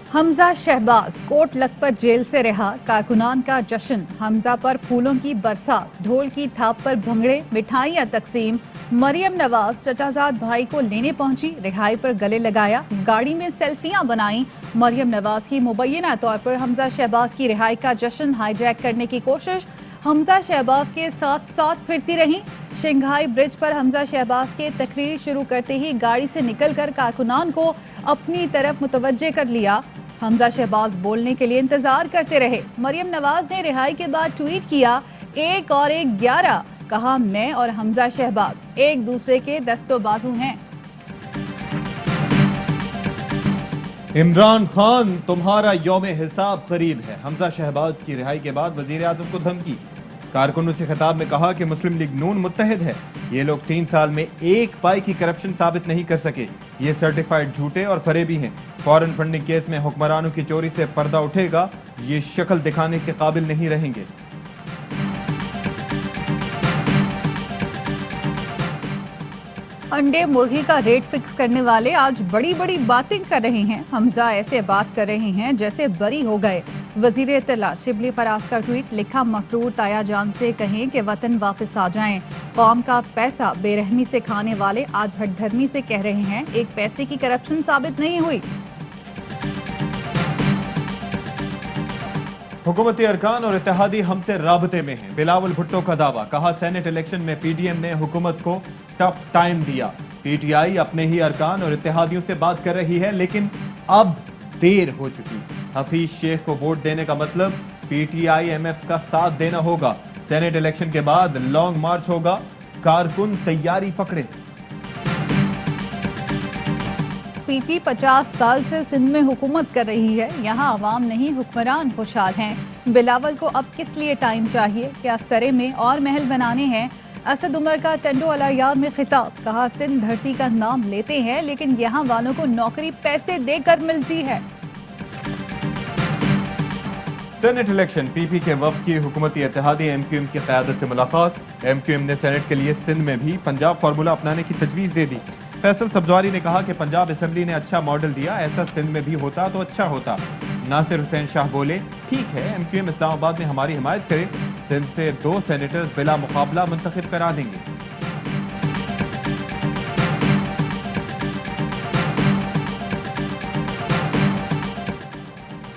Hamza Shahbaz coat Lakhpat jail से रिहा, कारकुनान का जश्न। हमजा पर फूलों की बरसात, ढोल की थाप पर भंगड़े, मिठाइयाँ तकसीम। मरियम नवाज चचाजाद भाई को लेने पहुंची, रिहाई पर गले लगाया, गाड़ी में सेल्फियां बनाई। मरियम नवाज की मुबैना तौर पर हमजा शहबाज की रिहाई का जश्न हाईजैक करने की कोशिश। हमजा शहबाज के साथ साथ फिरती रहीं। शंघाई ब्रिज पर हमजा शहबाज के तकरीर शुरू करते ही गाड़ी से निकलकर कारकुनान को अपनी तरफ मुतवज्जे कर लिया। हमजा शहबाज बोलने के लिए इंतजार करते रहे। मरियम नवाज ने रिहाई के बाद ट्वीट किया, 1 और 1 11। कहा, मैं और हमजा शहबाज एक दूसरे के दस्तो बाजू हैं। इमरान खान, तुम्हारा यौम हिसाब करीब है। हमजा शहबाज की रिहाई के बाद वजीर आजम को धमकी। कारकुनों से खिताब में कहा कि मुस्लिम लीग नून मुत्तहिद है। ये लोग 3 साल में 1 पाई की करप्शन साबित नहीं कर सके। ये सर्टिफाइड झूठे और फरेबी हैं। फॉरेन फंडिंग केस में हुक्मरानों की चोरी से पर्दा उठेगा। ये शक्ल दिखाने के काबिल नहीं रहेंगे। अंडे मुर्गी का रेट फिक्स करने वाले आज बड़ी बड़ी बातें कर रहे हैं। हमजा ऐसे बात कर रहे हैं जैसे बरी हो गए। वजीर इत्तला शिबली फराज का ट्वीट, लिखा, मफरूर ताया जान से कहें कि वतन वापस आ जाएं। कौम का पैसा बेरहमी से खाने वाले आज हठधर्मी से कह रहे हैं एक पैसे की करप्शन साबित नहीं हुई। हुकूमती अरकान और इत्तेहादी हमसे राबते में हैं। बिलावल भुट्टो का दावा, कहा सेनेट इलेक्शन में पीडीएम ने हुकूमत को टफ टाइम दिया। पीटीआई अपने ही अरकान और इत्तेहादियों से बात कर रही है, लेकिन अब देर हो चुकी। हफीज शेख को वोट देने का मतलब पीटीआई एमएफ का साथ देना होगा। सेनेट इलेक्शन के बाद लॉन्ग मार्च होगा। कारकुन तैयारी पकड़े। पीपी 50 साल से सिंध में हुकूमत कर रही है। यहाँ अवाम नहीं हुक्मरान खुशहाल हैं। बिलावल को अब किस लिए टाइम चाहिए? क्या सरे में और महल बनाने हैं? असद उमर का टंडो अलायार में खिताब, कहा, सिंध धरती का नाम लेते हैं लेकिन यहाँ वालों को नौकरी पैसे देकर मिलती है। सेनेट इलेक्शन, पीपी के वफ्द की हुकूमती इत्तेहादी एमक्यूएम की क़यादत से मुलाकात। एमक्यूएम ने सेनेट के लिए सिंध में भी पंजाब फार्मूला अपनाने की तजवीज़ दे दी। फैसल सब्जवारी ने कहा कि पंजाब असेंबली ने अच्छा मॉडल दिया, ऐसा सिंध में भी होता तो अच्छा होता। नासिर हुसैन शाह बोले, ठीक है, एमक्यूएम इस्लामाबाद में हमारी हिमायत करे। सिंध से 2 सेनेटर्स बिला मुकाबला मुंतखब करा देंगे।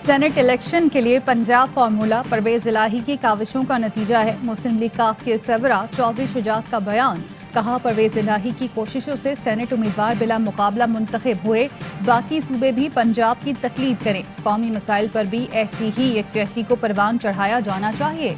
सेनेट इलेक्शन के लिए पंजाब फार्मूला परवेज इलाही की काविशों का नतीजा है। मुस्लिम लीग काफ के सरबराह चौधरी शुजात का बयान, कहा, परवेज इलाही की कोशिशों से सेनेट उम्मीदवार बिला मुकाबला मुंतखब हुए। बाकी सूबे भी पंजाब की तकलीद करें। कौमी मसाइल पर भी ऐसी ही यकजहती को परवान चढ़ाया जाना चाहिए।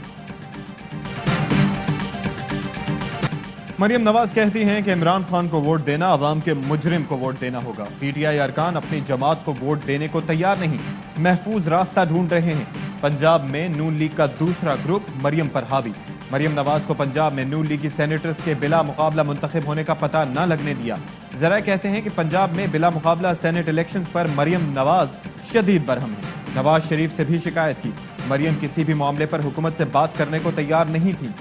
मरियम नवाज कहती हैं कि इमरान खान को वोट देना अवाम के मुजरिम को वोट देना होगा। पीटीआई अरकान अपनी जमात को वोट देने को तैयार नहीं, महफूज रास्ता ढूंढ रहे हैं। पंजाब में नून लीग का दूसरा ग्रुप मरियम पर हावी। मरियम नवाज को पंजाब में नून लीगी सेनेटर्स के बिला मुकाबला मुंतखब होने का पता न लगने दिया। जरा कहते हैं कि पंजाब में बिला मुकाबला सेनेट इलेक्शंस पर मरियम नवाज शदीद बरहम है। नवाज शरीफ से भी शिकायत की। मरियम किसी भी मामले पर हुकूमत से बात करने को तैयार नहीं थी।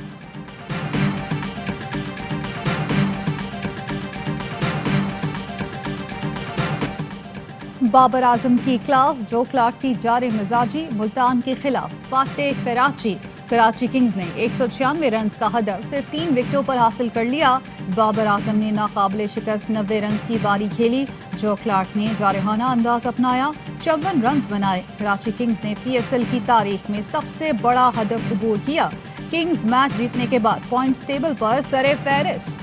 बाबर आजम की क्लास, जो क्लार्क की जारे मिजाजी, मुल्तान के खिलाफ फातेह कराची। कराची किंग्स ने 196 रन का हदफ सिर्फ 3 विकेटों पर हासिल कर लिया। बाबर आजम ने नाकाबिले शिकस्त 90 रन की बारी खेली। जो क्लार्क ने जारहाना अंदाज अपनाया, 54 रन बनाए। कराची किंग्स ने पीएसएल की तारीख में सबसे बड़ा हदफ अबूर किया। किंग्स मैच जीतने के बाद पॉइंट्स टेबल पर सरे फहरिस्त।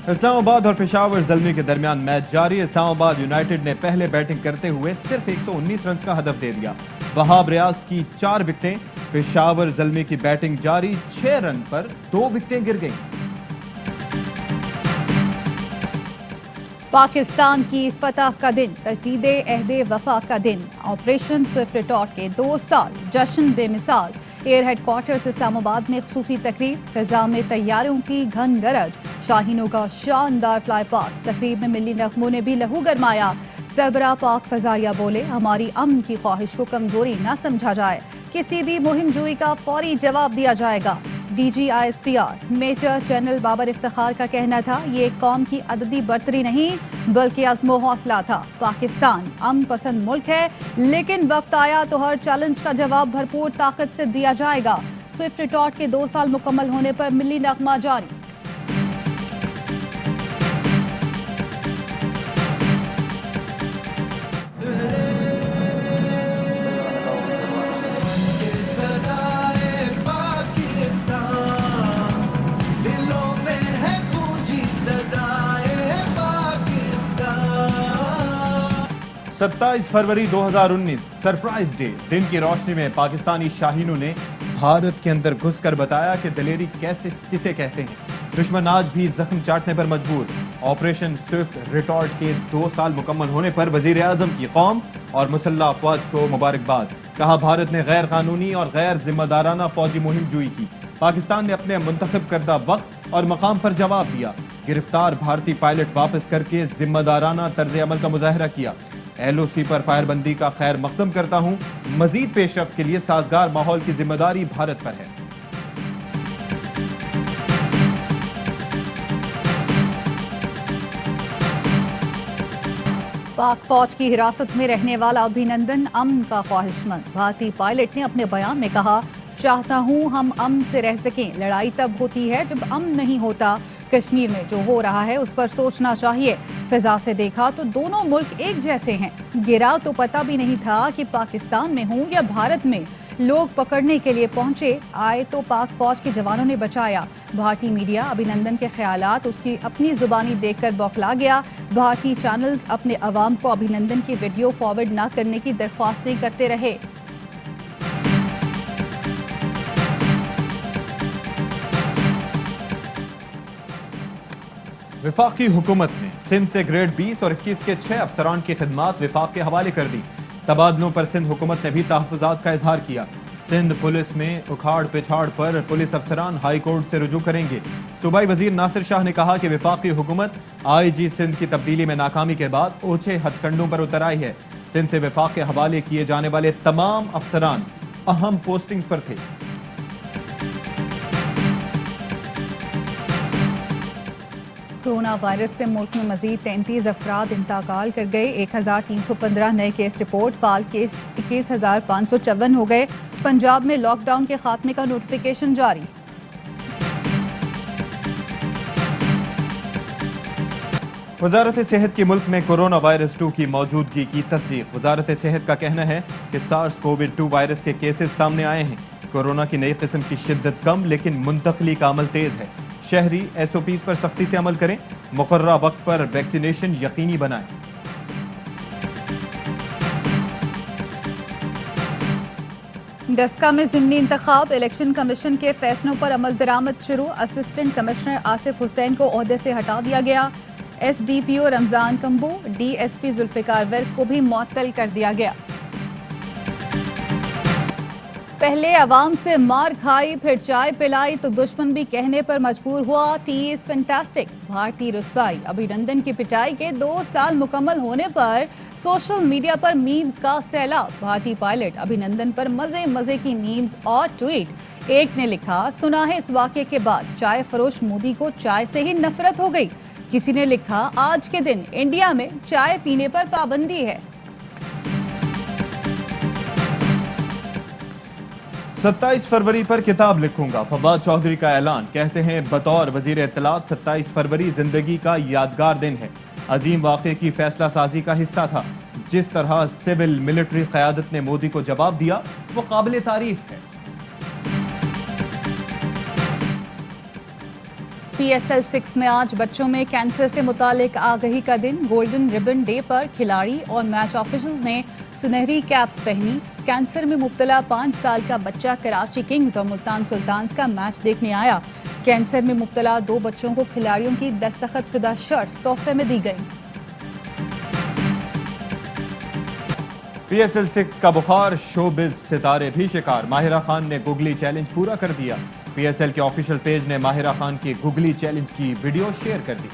इस्लामाबाद और पेशावर ज़ल्मी के दरमियान मैच जारी। इस्लामाबाद यूनाइटेड ने पहले बैटिंग करते हुए सिर्फ 119 रन का हदफ दे दिया। वहाब रियाज की 4 विकेटें। पेशावर ज़ल्मी की बैटिंग जारी, 6 रन पर 2 विकेटें गिर गईं। पाकिस्तान की फतह का दिन, तजदीद अहदे वफा का दिन। ऑपरेशन स्विफ्ट रिटॉर्ट के 2 साल, जश्न बेमिसाल। एयर हेडक्वार्टर्स इस्लामाबाद में खुसूसी तकरीब, फिजा में तैयारों की घन गरज। शाहीनों का शानदार फ्लाई पास, तकरीब में मिली नगमों ने भी लहू गरमाया। सरबराह पाक फजाइया बोले, हमारी अमन की ख्वाहिश को कमजोरी न समझा जाए। किसी भी मुहिम जुई का फौरी जवाब दिया जाएगा। DGISPR major general Babar Iftikhar का कहना था ये कौम की अददी बर्तरी नहीं बल्कि अज़्म हौसला था। पाकिस्तान अमन पसंद मुल्क है लेकिन वक्त आया तो हर चैलेंज का जवाब भरपूर ताकत से दिया जाएगा। स्विफ्ट रिटॉर्ट के 2 साल मुकम्मल होने पर मिली नगमा जारी। सत्ताईस फरवरी 2019 सरप्राइज डे। दिन की रोशनी में पाकिस्तानी शाहीनों ने भारत के अंदर घुसकर बताया कि दलेरी किसे कहते हैं। दुश्मन आज भी जख्म चाटने पर मजबूर। ऑपरेशन स्विफ्ट रिटॉर्ट के 2 साल मुकम्मल होने पर वजीर आजम की कौम और मुसल्लह अफवाज को मुबारकबाद। कहा भारत ने गैर कानूनी और गैर जिम्मेदाराना फौजी मुहिम जुई की। पाकिस्तान ने अपने मुंतखब करदा वक्त और मकाम पर जवाब दिया। गिरफ्तार भारतीय पायलट वापस करके जिम्मेदाराना तर्ज अमल का मुजाहरा किया। LOC पर फायरबंदी का खैर मकदम करता हूं। मजीद पेशरफ्त के लिए साजगार माहौल की जिम्मेदारी भारत पर है। पाक फौज की हिरासत में रहने वाला अभिनंदन अमन का ख्वाहिशमंद। भारतीय पायलट ने अपने बयान में कहा, चाहता हूं हम अमन से रह सकें। लड़ाई तब होती है जब अमन नहीं होता। कश्मीर में जो हो रहा है उस पर सोचना चाहिए। फिजा से देखा तो दोनों मुल्क एक जैसे हैं। गिरा तो पता भी नहीं था कि पाकिस्तान में हूं या भारत में। लोग पकड़ने के लिए पहुंचे, आए तो पाक फौज के जवानों ने बचाया। भारतीय मीडिया अभिनंदन के ख्यालात उसकी अपनी जुबानी देखकर बौखला गया। भारतीय चैनल्स अपने अवाम को अभिनंदन की वीडियो फॉरवर्ड न करने की दरख्वास्तें करते रहे। विफाकी हुकूमत ने सिंध से ग्रेड 20 और 21 के 6 अफसरान की खिदमात विफाक के हवाले कर दी। तबादलों पर सिंध हुकूमत ने भी तहफ़्फ़ुज़ात का इजहार किया। सिंध पुलिस में उखाड़ पिछाड़ पर पुलिस अफसरान हाई कोर्ट से रुजू करेंगे। सूबाई वजीर नासिर शाह ने कहा कि विफाकी हुकूमत IG सिंध की तब्दीली में नाकामी के बाद ओछे हथकंडों पर उतर आई है। सिंध से विफाक के हवाले किए जाने वाले तमाम अफसरान अहम पोस्टिंग्स पर थे। कोरोना वायरस से मुल्क में मजीद 33 अफराद इंतकाल कर गए। 1315 नए केस रिपोर्ट। फाल केस 21,554 हो गए। पंजाब में लॉकडाउन के खात्मे का नोटिफिकेशन जारी। वजारत सेहत की मुल्क में कोरोना वायरस 2 की मौजूदगी की तस्दीक। वजारत सेहत का कहना है कि SARS-CoV-2 वायरस के केसेस सामने आए हैं। कोरोना की नई किस्म की शिद्दत कम लेकिन मुंतकली का अमल तेज है। शहरी SOPs पर सख्ती से अमल करें। मुकर्ररा वक्त पर वैक्सीनेशन यकीनी बनाएं। डस्का में ज़िमनी इंतखाब। इलेक्शन कमीशन के फैसलों पर अमल दरामद शुरू। असिस्टेंट कमिश्नर आसिफ हुसैन को ओहदे से हटा दिया गया। SDPO रमजान कंबू, DSP जुल्फिकार वर्क को भी मुअत्तल कर दिया गया। पहले अवाम से मार खाई फिर चाय पिलाई तो दुश्मन भी कहने पर मजबूर हुआ। T is fantastic. भारतीय रुसवाई। अभिनंदन की पिटाई के 2 साल मुकम्मल होने पर सोशल मीडिया पर मीम्स का सैलाब। भारतीय पायलट अभिनंदन पर मजे मजे की मीम्स और ट्वीट। एक ने लिखा, सुना है इस वाक़े के बाद चाय फरोश मोदी को चाय से ही नफरत हो गई। किसी ने लिखा, आज के दिन इंडिया में चाय पीने पर पाबंदी है। 27 फरवरी पर किताब लिखूंगा, फवाद चौधरी का ऐलान। कहते हैं बतौर वजीर इत्तलात 27 फरवरी जिंदगी का यादगार दिन है। अजीम वाक़े की फैसला साजी का हिस्सा था। जिस तरह सिविल मिलिट्री क़यादत ने मोदी को जवाब दिया वो काबिल तारीफ है। PSL 6 में आज बच्चों में कैंसर से मुतालिक आगही का दिन। गोल्डन रिबन डे पर खिलाड़ी और मैच ऑफिसर्स ने सुनहरी कैप्स पहनी। कैंसर में मुब्तला 5 साल का बच्चा कराची किंग्स और मुल्तान सुल्तान्स का मैच देखने आया। कैंसर में मुब्तला 2 बच्चों को खिलाड़ियों की दस्तखतशुदा शर्ट्स तोहफे में दी गई। PSL 6 का बुखार, शोबिज सितारे भी शिकार। माहिरा खान ने गूगली चैलेंज पूरा कर दिया। PSL के ऑफिशियल पेज ने माहिरा खान के गूगली चैलेंज की वीडियो शेयर कर दी।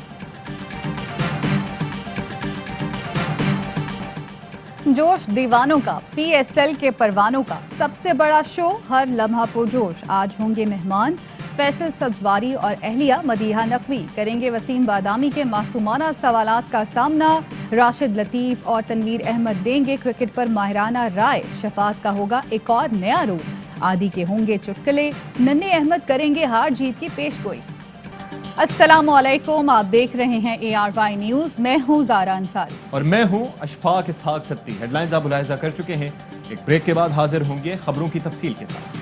जोश दीवानों का, PSL के परवानों का सबसे बड़ा शो, हर लम्हा पुरजोश। आज होंगे मेहमान फैसल सब्जवारी और अहलिया मदीहा नकवी करेंगे वसीम बादामी के मासूमाना सवालात का सामना। राशिद लतीफ और तनवीर अहमद देंगे क्रिकेट पर माहिराना राय। शफात का होगा एक और नया रूप। आदि के होंगे चुटकुले। नन्हे अहमद करेंगे हार जीत की पेशगोई। अस्सलामुअलैकुम, आप देख रहे हैं ARY न्यूज। मैं हूं ज़ारा अंसारी और मैं हूं अशफाक इसहाक सत्ती। हेडलाइंस आप मुलाहिजा कर चुके हैं। एक ब्रेक के बाद हाजिर होंगे खबरों की तफसील के साथ।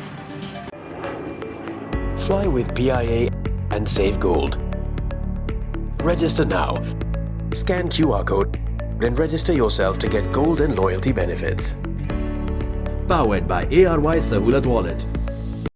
Fly with PIA and save gold. Register now. Scan QR code and register yourself to get gold and loyalty benefits. Powered by ARY Sahulat Wallet.